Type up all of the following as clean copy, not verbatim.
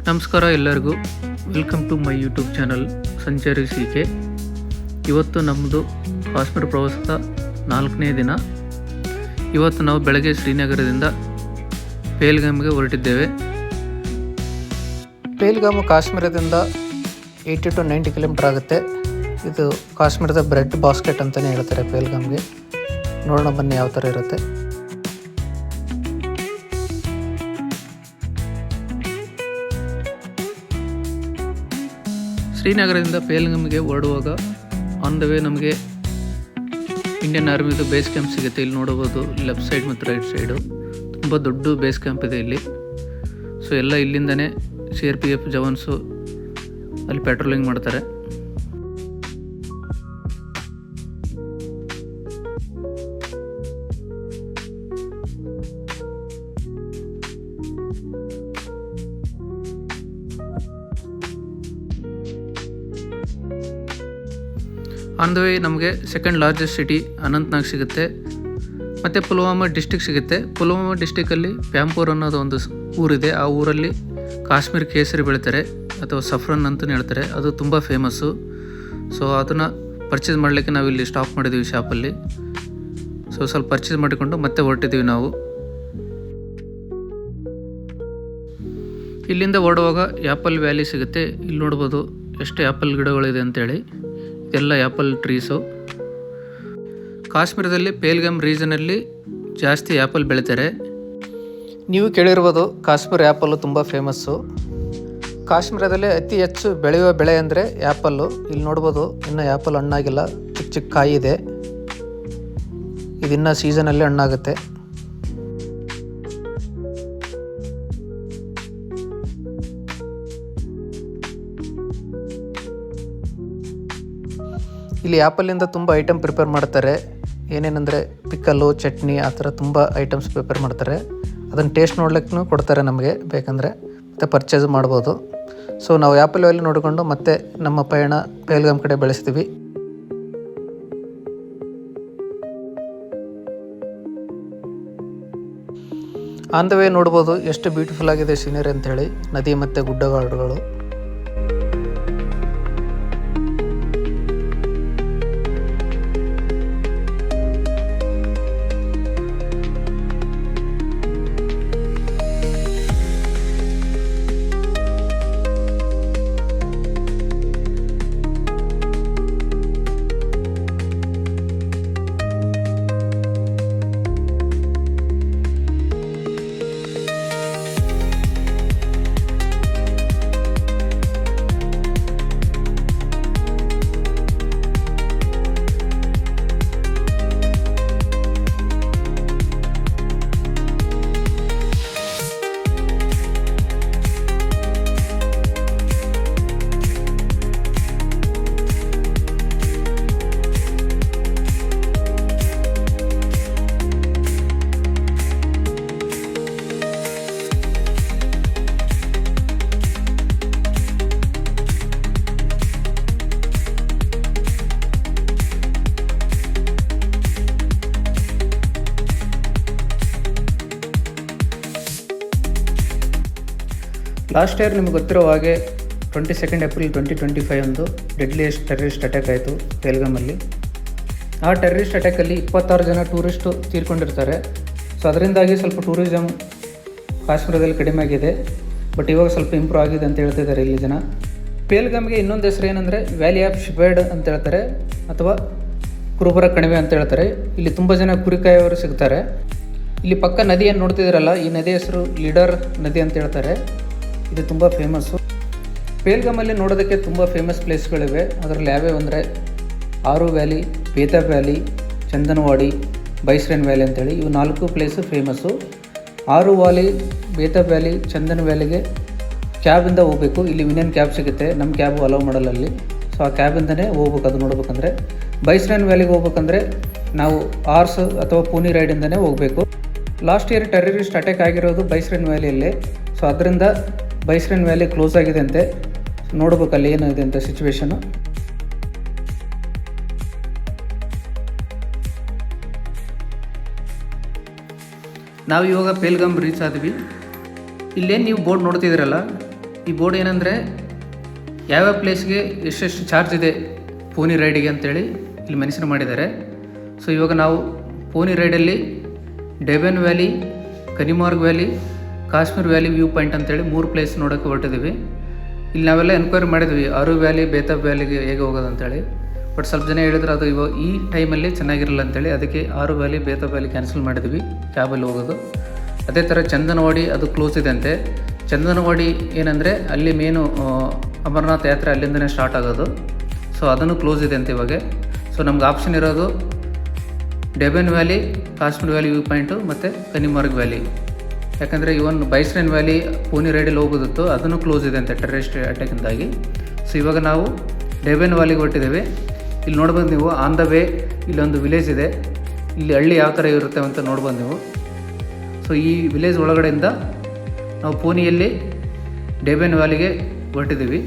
ನಮಸ್ಕಾರ ಎಲ್ಲರಿಗೂ. Welcome to my YouTube channel ಸಂಚರಿಸಿಕೆ. ಇವತ್ತು ನಮ್ಮದು ಕಾಶ್ಮೀರ ಪ್ರವಾಸದ 4ನೇ ದಿನ. ಇವತ್ತು ನಾವು ಬೆಳಗ್ಗೆ ಶ್ರೀನಗರದಿಂದ ಪೇಲ್ಗಾಮ್ಗೆ ಹೊರಟಿದ್ದೇವೆ. ಪೇಲ್ಗಾಮು ಕಾಶ್ಮೀರದಿಂದ 80 to 90 ಕಿಲೋಮೀಟರ್ ಆಗುತ್ತೆ. ಇದು ಕಾಶ್ಮೀರದ ಬ್ರೆಡ್ ಬಾಸ್ಕೆಟ್ ಅಂತಲೇ ಹೇಳ್ತಾರೆ ಪೇಲ್ಗಾಮ್ಗೆ. ನೋಡೋಣ ಬನ್ನಿ ಯಾವ ಥರ ಇರುತ್ತೆ. ಶ್ರೀನಗರದಿಂದ ಪೇಲ್ಗಾಮ್ಗೆ ಹೊರಡುವಾಗ ಆನ್ ದ ವೇ ನಮಗೆ ಇಂಡಿಯನ್ ಆರ್ಮಿದು ಬೇಸ್ ಕ್ಯಾಂಪ್ ಸಿಗುತ್ತೆ. ಇಲ್ಲಿ ನೋಡಬಹುದು ಲೆಫ್ಟ್ ಸೈಡ್ ಮತ್ತು ರೈಟ್ ಸೈಡು ತುಂಬ ದೊಡ್ಡ ಬೇಸ್ ಕ್ಯಾಂಪ್ ಇದೆ ಇಲ್ಲಿ. ಸೊ ಎಲ್ಲ ಇಲ್ಲಿಂದನೇ CRPF ಜವಾನ್ಸು ಅಲ್ಲಿ ಪೆಟ್ರೋಲಿಂಗ್ ಮಾಡ್ತಾರೆ. ಆನ್ ದ ವೇ ನಮಗೆ ಸೆಕೆಂಡ್ ಲಾರ್ಜೆಸ್ಟ್ ಸಿಟಿ ಅನಂತ್ನಾಗ್ ಸಿಗುತ್ತೆ ಮತ್ತು ಪುಲ್ವಾಮಾ ಡಿಸ್ಟಿಕ್ ಸಿಗುತ್ತೆ. ಪುಲ್ವಾಮಾ ಡಿಸ್ಟಿಕಲ್ಲಿ ಪ್ಯಾಂಪೂರ್ ಅನ್ನೋದು ಒಂದು ಊರಿದೆ. ಆ ಊರಲ್ಲಿ ಕಾಶ್ಮೀರ್ ಕೇಸರಿ ಬೆಳೀತಾರೆ ಅಥವಾ ಸಫ್ರನ್ ಅಂತಲೇ ಹೇಳ್ತಾರೆ. ಅದು ತುಂಬ ಫೇಮಸ್ಸು. ಸೊ ಅದನ್ನು ಪರ್ಚೇಸ್ ಮಾಡಲಿಕ್ಕೆ ನಾವಿಲ್ಲಿ ಸ್ಟಾಪ್ ಮಾಡಿದ್ದೀವಿ ಶಾಪಲ್ಲಿ. ಸೊ ಸ್ವಲ್ಪ ಪರ್ಚೇಸ್ ಮಾಡಿಕೊಂಡು ಮತ್ತೆ ಹೊರಟಿದ್ದೀವಿ ನಾವು. ಇಲ್ಲಿಂದ ಹೊರಡುವಾಗ ಆ್ಯಪಲ್ ವ್ಯಾಲಿ ಸಿಗುತ್ತೆ. ಇಲ್ಲಿ ನೋಡ್ಬೋದು ಎಷ್ಟು ಆ್ಯಪಲ್ ಗಿಡಗಳಿದೆ ಅಂತೇಳಿ. ಎಲ್ಲ ಆ್ಯಪಲ್ ಟ್ರೀಸು. ಕಾಶ್ಮೀರದಲ್ಲಿ ಪೇಲ್ಗಾಮ್ ರೀಜನಲ್ಲಿ ಜಾಸ್ತಿ ಆ್ಯಪಲ್ ಬೆಳೀತಾರೆ. ನೀವು ಕೇಳಿರ್ಬೋದು ಕಾಶ್ಮೀರ ಆ್ಯಪಲ್ಲು ತುಂಬ ಫೇಮಸ್ಸು. ಕಾಶ್ಮೀರದಲ್ಲಿ ಅತಿ ಹೆಚ್ಚು ಬೆಳೆಯುವ ಬೆಳೆ ಅಂದರೆ ಆ್ಯಪಲ್ಲು. ಇಲ್ಲಿ ನೋಡ್ಬೋದು ಇನ್ನು ಆ್ಯಪಲ್ ಹಣ್ಣಾಗಿಲ್ಲ, ಚಿಕ್ಕ ಚಿಕ್ಕ ಕಾಯಿ ಇದೆ. ಇದಿನ್ನು ಸೀಸನಲ್ಲಿ ಹಣ್ಣಾಗುತ್ತೆ. ಇಲ್ಲಿ ಆ್ಯಪಲ್ಲಿಂದ ತುಂಬ ಐಟಮ್ ಪ್ರಿಪೇರ್ ಮಾಡ್ತಾರೆ. ಏನೇನೆಂದರೆ ಪಿಕ್ಕಲ್ಲು, ಚಟ್ನಿ, ಆ ಥರ ತುಂಬ ಐಟಮ್ಸ್ ಪ್ರಿಪೇರ್ ಮಾಡ್ತಾರೆ. ಅದನ್ನು ಟೇಸ್ಟ್ ನೋಡ್ಲಿಕ್ಕೂ ಕೊಡ್ತಾರೆ ನಮಗೆ ಬೇಕಂದರೆ, ಮತ್ತು ಪರ್ಚೇಸ್ ಮಾಡ್ಬೋದು. ಸೊ ನಾವು ಆ್ಯಪಲ್ ವ್ಯಾಲಿ ನೋಡಿಕೊಂಡು ಮತ್ತೆ ನಮ್ಮ ಪಯಣ ಪೇಲ್ಗಾಮ್ ಕಡೆ ಬೆಳೆಸ್ತೀವಿ. ಆನ್ ದ ವೇ ನೋಡ್ಬೋದು ಎಷ್ಟು ಬ್ಯೂಟಿಫುಲ್ ಆಗಿದೆ ಸೀನರಿ ಅಂಥೇಳಿ, ನದಿ ಮತ್ತು ಗುಡ್ಡಗಾಡುಗಳು. ಲಾಸ್ಟ್ ಇಯರ್ ನಿಮ್ಗೆ ಗೊತ್ತಿರೋ ಹಾಗೆ 22 ಏಪ್ರಿಲ್ 2025 ಒಂದು ಡೆಡ್ಲಿಯೆಸ್ಟ್ ಟೆರರಿಸ್ಟ್ ಅಟ್ಯಾಕ್ ಆಯಿತು ಪೇಲ್ಗಾಮಲ್ಲಿ. ಆ ಟೆರರಿಸ್ಟ್ ಅಟ್ಯಾಕಲ್ಲಿ 26 ಜನ ಟೂರಿಸ್ಟು ತೀರ್ಕೊಂಡಿರ್ತಾರೆ. ಸೊ ಅದರಿಂದಾಗಿ ಸ್ವಲ್ಪ ಟೂರಿಸಮ್ ಕಾಶ್ಮೀರದಲ್ಲಿ ಕಡಿಮೆ ಆಗಿದೆ. ಬಟ್ ಇವಾಗ ಸ್ವಲ್ಪ ಇಂಪ್ರೂವ್ ಆಗಿದೆ ಅಂತ ಹೇಳ್ತಿದ್ದಾರೆ ಇಲ್ಲಿ ಜನ. ಪೇಲ್ಗಾಮ್ಗೆ ಇನ್ನೊಂದು ಹೆಸರು ಏನಂದರೆ ವ್ಯಾಲಿ ಆಫ್ ಶಿಪರ್ಡ್ ಅಂತ ಹೇಳ್ತಾರೆ, ಅಥವಾ ಕುರುಬರ ಕಣಿವೆ ಅಂತ ಹೇಳ್ತಾರೆ. ಇಲ್ಲಿ ತುಂಬ ಜನ ಕುರಿಕಾಯವರು ಸಿಗ್ತಾರೆ. ಇಲ್ಲಿ ಪಕ್ಕ ನದಿಯನ್ನು ನೋಡ್ತಿದ್ದೀರಲ್ಲ, ಈ ನದಿ ಹೆಸರು ಲೀಡರ್ ನದಿ ಅಂತ ಹೇಳ್ತಾರೆ. ಇದು ತುಂಬ ಫೇಮಸ್ಸು. ಪೇಲ್ಗಾಮಲ್ಲಿ ನೋಡೋದಕ್ಕೆ ತುಂಬ ಫೇಮಸ್ ಪ್ಲೇಸ್ಗಳಿವೆ. ಅದರಲ್ಲಿ ಯಾವ್ಯಾವ ಅಂದರೆ ಆರು ವ್ಯಾಲಿ, ಬೇತಾಬ್ ವ್ಯಾಲಿ, ಚಂದನವಾಡಿ, ಬೈಸ್ರೇನ್ ವ್ಯಾಲಿ ಅಂತೇಳಿ ಇವು 4 ಪ್ಲೇಸು ಫೇಮಸ್ಸು. ಆರು ವ್ಯಾಲಿ, ಬೇತಾಬ್ ವ್ಯಾಲಿ, ಚಂದನ್ ವ್ಯಾಲಿಗೆ ಕ್ಯಾಬಿಂದ ಹೋಗಬೇಕು. ಇಲ್ಲಿ ವಿನಿಯನ್ ಕ್ಯಾಬ್ ಸಿಗುತ್ತೆ, ನಮ್ಮ ಕ್ಯಾಬು ಅಲೌ ಮಾಡಲ್ಲ ಅಲ್ಲಿ. ಸೊ ಆ ಕ್ಯಾಬಿಂದನೇ ಹೋಗ್ಬೇಕು ಅದು ನೋಡ್ಬೇಕಂದ್ರೆ. ಬೈಸ್ರೇನ್ ವ್ಯಾಲಿಗೆ ಹೋಗ್ಬೇಕಂದ್ರೆ ನಾವು ಆರ್ಸ್ ಅಥವಾ ಪೂನಿ ರೈಡಿಂದನೇ ಹೋಗಬೇಕು. ಲಾಸ್ಟ್ ಇಯರ್ ಟೆರರಿಸ್ಟ್ ಅಟ್ಯಾಕ್ ಆಗಿರೋದು ಬೈಸ್ರೇನ್ ವ್ಯಾಲಿಯಲ್ಲೇ. ಸೊ ಅದರಿಂದ ಬೈಸ್ರೇನ್ ವ್ಯಾಲಿ ಕ್ಲೋಸ್ ಆಗಿದೆ ಅಂತೆ. ನೋಡ್ಬೇಕಲ್ಲಿ ಏನಿದೆ ಅಂತ ಸಿಚುವೇಶನು. ನಾವು ಇವಾಗ ಪೇಲ್ಗಾಮ್ ರೀಚ್ ಆದ್ವಿ. ಇಲ್ಲೇನು ನೀವು ಬೋರ್ಡ್ ನೋಡ್ತಿದ್ದೀರಲ್ಲ, ಈ ಬೋರ್ಡ್ ಏನಂದರೆ ಯಾವ್ಯಾವ ಪ್ಲೇಸ್ಗೆ ಎಷ್ಟೆಷ್ಟು ಚಾರ್ಜ್ ಇದೆ ಪೋನಿ ರೈಡಿಗೆ ಅಂತೇಳಿ ಇಲ್ಲಿ ಮೆನ್ಷನ್ ಮಾಡಿದ್ದಾರೆ. ಸೊ ಇವಾಗ ನಾವು ಪೋನಿ ರೈಡಲ್ಲಿ Deben valley, Kanimarg valley, Kashmir valley view point ಅಂತೇಳಿ 3 ಪ್ಲೇಸ್ ನೋಡೋಕ್ಕೆ ಹೊರಟಿದ್ದೀವಿ. ಇಲ್ಲಿ ನಾವೆಲ್ಲ ಎನ್ಕ್ವೈರಿ ಮಾಡಿದ್ವಿ ಆರು ವ್ಯಾಲಿ, ಬೇತಾಬ್ ವ್ಯಾಲಿಗೆ ಹೇಗೆ ಹೋಗೋದು ಅಂತೇಳಿ. ಬಟ್ ಸ್ವಲ್ಪ ಜನ ಹೇಳಿದ್ರು ಅದು ಇವಾಗ ಈ ಟೈಮಲ್ಲಿ ಚೆನ್ನಾಗಿರಲ್ಲ ಅಂತೇಳಿ, ಅದಕ್ಕೆ ಆರು ವ್ಯಾಲಿ, ಬೇತಾಬ್ ವ್ಯಾಲಿ ಕ್ಯಾನ್ಸಲ್ ಮಾಡಿದ್ವಿ ಕ್ಯಾಬಲ್ಲಿ ಹೋಗೋದು. ಅದೇ ಥರ ಚಂದನವಾಡಿ ಅದು ಕ್ಲೋಸ್ ಇದೆ ಅಂತೆ. ಚಂದನವಾಡಿ ಏನಂದರೆ ಅಲ್ಲಿ ಮೇನು ಅಮರನಾಥ್ ಯಾತ್ರೆ ಅಲ್ಲಿಂದನೇ ಸ್ಟಾರ್ಟ್ ಆಗೋದು. ಸೊ ಅದನ್ನು ಕ್ಲೋಸ್ ಇದೆ ಅಂತ ಇವಾಗ. ಸೊ ನಮ್ಗೆ ಆಪ್ಷನ್ ಇರೋದು Deben valley, Kashmir valley view point ಮತ್ತು ಕನಿಮಾರ್ಗ್ ವ್ಯಾಲಿ. ಯಾಕಂದರೆ ಇವನ್ ಬೈಸ್ರೇನ್ ವ್ಯಾಲಿ ಪೋನಿ ರೈಡಲ್ಲಿ ಹೋಗೋದಿತ್ತು, ಅದನ್ನು ಕ್ಲೋಸ್ ಇದೆ ಅಂತೆ ಟೆರರಿಸ್ಟ್ ಅಟ್ಯಾಕಿಂದಾಗಿ. ಸೊ ಇವಾಗ ನಾವು ಡೆಬೆನ್ ವ್ಯಾಲಿಗೆ ಹೊರಟಿದ್ದೇವೆ. ಇಲ್ಲಿ ನೋಡ್ಬೋದು ನೀವು ಆನ್ ದ ವೇ ಇಲ್ಲೊಂದು ವಿಲೇಜ್ ಇದೆ. ಇಲ್ಲಿ ಹಳ್ಳಿ ಯಾವ ಥರ ಇರುತ್ತೆ ಅಂತ ನೋಡ್ಬೋದು ನೀವು. ಸೊ ಈ ವಿಲೇಜ್ ಒಳಗಡೆಯಿಂದ ನಾವು ಪೋನಿಯಲ್ಲಿ ಡೆಬೆನ್ ವ್ಯಾಲಿಗೆ ಹೊರಟಿದ್ದೀವಿ.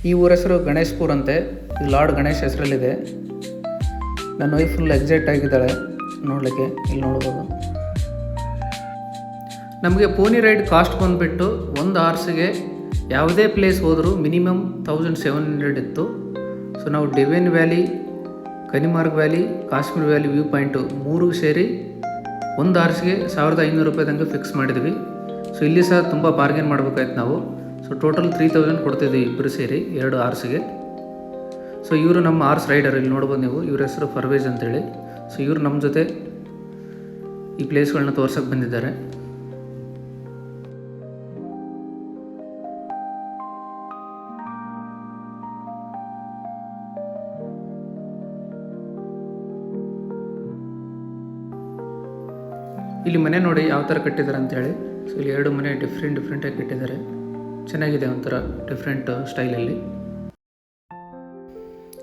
ಈ ಊರ ಹೆಸರು ಗಣೇಶ್ಪುರ್ ಅಂತೆ. ಇದು ಲಾರ್ಡ್ ಗಣೇಶ್ ಹೆಸರಲ್ಲಿದೆ. ನನ್ನ ವೈಫ್ ಫುಲ್ ಎಕ್ಸೈಟ್ ಆಗಿದ್ದಾಳೆ ನೋಡಲಿಕ್ಕೆ. ಇಲ್ಲಿ ನೋಡ್ಬೋದು. ನಮಗೆ ಪೋನಿ ರೈಡ್ ಕಾಸ್ಟ್ ಬಂದುಬಿಟ್ಟು 1 ಅವರ್ಸಿಗೆ ಯಾವುದೇ ಪ್ಲೇಸ್ ಹೋದರೂ ಮಿನಿಮಮ್ 1700 ಇತ್ತು. ಸೊ ನಾವು Deben valley, Kanimarg valley, Kashmir valley view point 3 ಸೇರಿ 1 ಅವರ್ಸ್ಗೆ 1500 ರೂಪಾಯಿ ತನಕ ಫಿಕ್ಸ್ ಮಾಡಿದ್ವಿ. ಸೊ ಇಲ್ಲಿ ಸಹ ತುಂಬ ಬಾರ್ಗೇನ್ ಮಾಡಬೇಕಾಯ್ತು ನಾವು. ಸೊ ಟೋಟಲ್ 3000 ಕೊಡ್ತಿದ್ವಿ ಇಬ್ಬರು ಸೇರಿ 2 ಅವರ್ಸಿಗೆ. ಸೊ ಇವರು ನಮ್ಮ ಆರ್ಸ್ ರೈಡರ್. ಇಲ್ಲಿ ನೋಡ್ಬೋದು ನೀವು, ಇವ್ರ ಹೆಸರು ಪರ್ವೇಜ್ ಅಂತೇಳಿ. ಸೊ ಇವರು ನಮ್ಮ ಜೊತೆ ಈ ಪ್ಲೇಸ್ಗಳನ್ನ ತೋರ್ಸೋಕ್ಕೆ ಬಂದಿದ್ದಾರೆ. ಇಲ್ಲಿ ಮನೆ ನೋಡಿ ಯಾವ ಥರ ಕಟ್ಟಿದ್ದಾರೆ ಅಂತೇಳಿ. ಸೊ ಇಲ್ಲಿ 2 ಮನೆ ಡಿಫ್ರೆಂಟಾಗಿ ಕಟ್ಟಿದ್ದಾರೆ. ಚೆನ್ನಾಗಿದೆ, ಒಂಥರ ಡಿಫ್ರೆಂಟ್ ಸ್ಟೈಲಲ್ಲಿ.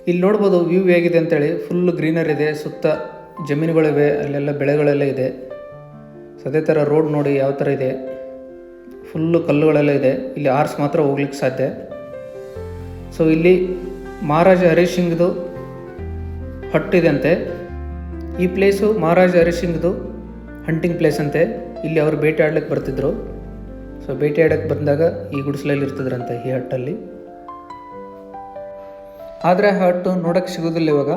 ಇಲ್ಲಿ ನೋಡ್ಬೋದು ವ್ಯೂ ಹೇಗಿದೆ ಅಂತೇಳಿ. ಫುಲ್ ಗ್ರೀನರ್ ಇದೆ, ಸುತ್ತ ಜಮೀನುಗಳಿವೆ, ಅಲ್ಲೆಲ್ಲ ಬೆಳೆಗಳೆಲ್ಲ ಇದೆ. ಸೊ ಅದೇ ಥರ ರೋಡ್ ನೋಡಿ ಯಾವ ಥರ ಇದೆ, ಫುಲ್ಲು ಕಲ್ಲುಗಳೆಲ್ಲ ಇದೆ. ಇಲ್ಲಿ ಆರ್ಸ್ ಮಾತ್ರ ಹೋಗ್ಲಿಕ್ಕೆ ಸಾಧ್ಯ. ಸೊ ಇಲ್ಲಿ ಮಹಾರಾಜ ಹರಿ ಸಿಂಗ್ದು ಹಟ್ಟಿದೆ ಅಂತೆ. ಈ ಪ್ಲೇಸು ಮಹಾರಾಜ ಹರಿ ಸಿಂಗ್ದು ಹಂಟಿಂಗ್ ಪ್ಲೇಸ್ ಅಂತೆ. ಇಲ್ಲಿ ಅವರು ಬೇಟೆ ಆಡ್ಲಿಕ್ಕೆ ಬರ್ತಿದ್ರು. ಸೊ ಬೇಟೆ ಆಡೋಕ್ಕೆ ಬಂದಾಗ ಈ ಗುಡಿಸಲಲ್ಲಿ ಇರ್ತಿದ್ರಂತೆ ಈ ಹಟ್ಟಲ್ಲಿ. ಆದರೆ ಆ ಹಟ್ಟು ನೋಡೋಕ್ಕೆ ಸಿಗೋದಿಲ್ಲ ಇವಾಗ.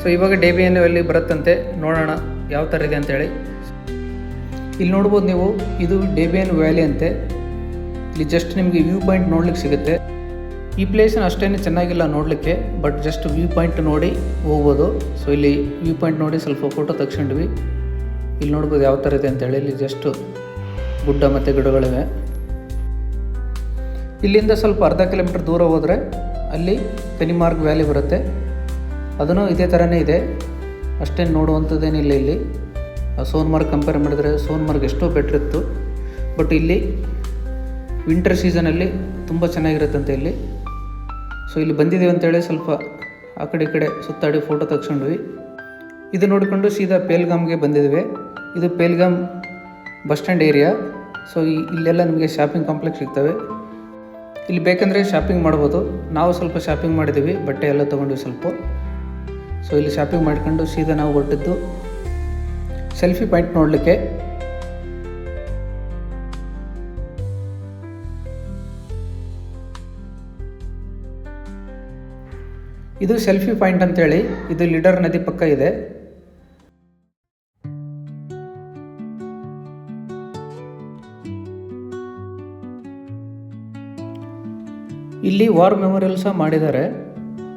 ಸೊ ಇವಾಗ ಡೆಬೆನ್ ವ್ಯಾಲಿ ಬರುತ್ತಂತೆ. ನೋಡೋಣ ಯಾವ ಥರ ಇದೆ ಅಂತೇಳಿ. ಇಲ್ಲಿ ನೋಡ್ಬೋದು ನೀವು, ಇದು ಡೆಬೆನ್ ವ್ಯಾಲಿ ಅಂತೆ. ಇಲ್ಲಿ ಜಸ್ಟ್ ನಿಮಗೆ ವ್ಯೂ ಪಾಯಿಂಟ್ ನೋಡ್ಲಿಕ್ಕೆ ಸಿಗುತ್ತೆ. ಈ ಪ್ಲೇಸ್ನ ಅಷ್ಟೇನು ಚೆನ್ನಾಗಿಲ್ಲ ನೋಡಲಿಕ್ಕೆ, ಬಟ್ ಜಸ್ಟ್ ವ್ಯೂ ಪಾಯಿಂಟ್ ನೋಡಿ ಹೋಗ್ಬೋದು. ಸೊ ಇಲ್ಲಿ ವ್ಯೂ ಪಾಯಿಂಟ್ ನೋಡಿ ಸ್ವಲ್ಪ ಫೋಟೋ ತೆಗ್ಸ್ಕೊಂಡ್ವಿ. ಇಲ್ಲಿ ನೋಡ್ಬೋದು ಯಾವ ಥರ ಇದೆ ಅಂತೇಳಿ. ಇಲ್ಲಿ ಜಸ್ಟ್ ಗುಡ್ಡ ಮತ್ತು ಗಿಡಗಳಿವೆ. ಇಲ್ಲಿಂದ ಸ್ವಲ್ಪ ಅರ್ಧ ಕಿಲೋಮೀಟರ್ ದೂರ ಹೋದರೆ ಅಲ್ಲಿ ಕನಿಮಾರ್ಗ್ ವ್ಯಾಲಿ ಬರುತ್ತೆ. ಅದನ್ನು ಇದೇ ಥರನೇ ಇದೆ, ಅಷ್ಟೇನು ನೋಡುವಂಥದ್ದೇನಿಲ್ಲ. ಇಲ್ಲಿ ಸೋನ್ಮಾರ್ಗ್ ಕಂಪೇರ್ ಮಾಡಿದರೆ ಸೋನ್ಮಾರ್ಗ್ ಎಷ್ಟೋ ಬೆಟ್ರ್ ಇತ್ತು. ಬಟ್ ಇಲ್ಲಿ ವಿಂಟರ್ ಸೀಸನಲ್ಲಿ ತುಂಬ ಚೆನ್ನಾಗಿರುತ್ತಂತೆ ಇಲ್ಲಿ. ಸೊ ಇಲ್ಲಿ ಬಂದಿದ್ದೀವಿ ಅಂತೇಳಿ ಸ್ವಲ್ಪ ಆ ಕಡೆ ಈ ಕಡೆ ಸುತ್ತಾಡಿ ಫೋಟೋ ತೆಗ್ಸ್ಕೊಂಡ್ವಿ. ಇದು ನೋಡಿಕೊಂಡು ಸೀದಾ ಪೇಲ್ಗಾಮ್ಗೆ ಬಂದಿದ್ದೀವಿ. ಇದು ಪೇಲ್ಗಾಮ್ ಬಸ್ ಸ್ಟ್ಯಾಂಡ್ ಏರಿಯಾ. ಸೊ ಇಲ್ಲೆಲ್ಲ ನಿಮಗೆ ಶಾಪಿಂಗ್ ಕಾಂಪ್ಲೆಕ್ಸ್ ಸಿಗ್ತವೆ. ಇಲ್ಲಿ ಬೇಕಂದರೆ ಶಾಪಿಂಗ್ ಮಾಡ್ಬೋದು. ನಾವು ಸ್ವಲ್ಪ ಶಾಪಿಂಗ್ ಮಾಡಿದ್ದೀವಿ, ಬಟ್ಟೆ ಎಲ್ಲ ತೊಗೊಂಡ್ವಿ ಸ್ವಲ್ಪ. ಸೊ ಇಲ್ಲಿ ಶಾಪಿಂಗ್ ಮಾಡ್ಕೊಂಡು ಸೀದಾ ನಾವು ಹೊರಟಿದ್ದು ಸೆಲ್ಫಿ ಪಾಯಿಂಟ್ ನೋಡಲಿಕ್ಕೆ. ಇದು ಸೆಲ್ಫಿ ಪಾಯಿಂಟ್ ಅಂತೇಳಿ. ಇದು ಲೀಡರ್ ನದಿ ಪಕ್ಕ ಇದೆ. ಇಲ್ಲಿ ವಾರ್ ಮೆಮೋರಿಯಲ್ ಸಹ ಮಾಡಿದ್ದಾರೆ.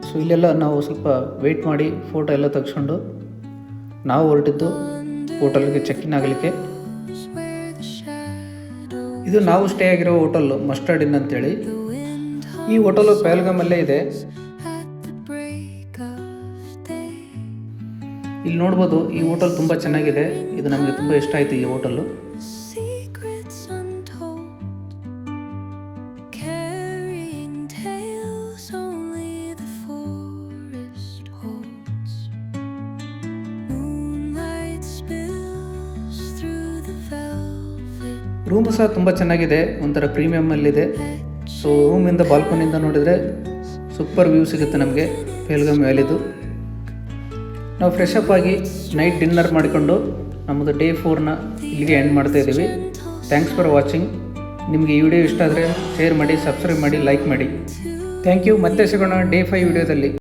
ಸೊ ಇಲ್ಲೆಲ್ಲ ನಾವು ಸ್ವಲ್ಪ ವೆಯ್ಟ್ ಮಾಡಿ ಫೋಟೋ ಎಲ್ಲ ತೆಗೆಸ್ಕೊಂಡು ನಾವು ಹೊರಟಿದ್ದು ಹೋಟೆಲ್ಗೆ ಚೆಕ್-ಇನ್ ಆಗಲಿಕ್ಕೆ. ಇದು ನಾವು ಸ್ಟೇ ಆಗಿರೋ ಹೋಟೆಲ್ ಮಸ್ಟರ್ಡ್ ಇನ್ ಅಂತೇಳಿ. ಈ ಹೋಟೆಲು ಪಹಲ್ಗಾಮಲ್ಲೇ ಇದೆ. ಇಲ್ಲಿ ನೋಡ್ಬೋದು ಈ ಹೋಟೆಲ್ ತುಂಬ ಚೆನ್ನಾಗಿದೆ. ಇದು ನಮಗೆ ತುಂಬ ಇಷ್ಟ ಆಯಿತು ಈ ಹೋಟೆಲ್ಲು. ರೂಮು ಸಹ ತುಂಬ ಚೆನ್ನಾಗಿದೆ, ಒಂಥರ ಪ್ರೀಮಿಯಮ್ಮಲ್ಲಿದೆ. ಸೊ ರೂಮಿಂದ ಬಾಲ್ಕನಿಂದ ನೋಡಿದರೆ ಸೂಪರ್ ವ್ಯೂ ಸಿಗುತ್ತೆ ನಮಗೆ ಪಹಲ್ಗಾಮ್ ವ್ಯಾಲಿದು. ನಾವು ಫ್ರೆಶ್ ಅಪ್ ಆಗಿ ನೈಟ್ ಡಿನ್ನರ್ ಮಾಡಿಕೊಂಡು ನಮ್ಮದು ಡೇ 4ನ ಇಲ್ಲಿಗೆ ಎಂಡ್ ಮಾಡ್ತಾ ಇದ್ದೀವಿ. Thanks for watching. ನಿಮಗೆ ಈ ವಿಡಿಯೋ ಇಷ್ಟ ಆದರೆ ಶೇರ್ ಮಾಡಿ, ಸಬ್ಸ್ಕ್ರೈಬ್ ಮಾಡಿ, ಲೈಕ್ ಮಾಡಿ. Thank you. ಮತ್ತೆ ಸಿಗೋಣ ಡೇ 5 ವಿಡಿಯೋದಲ್ಲಿ.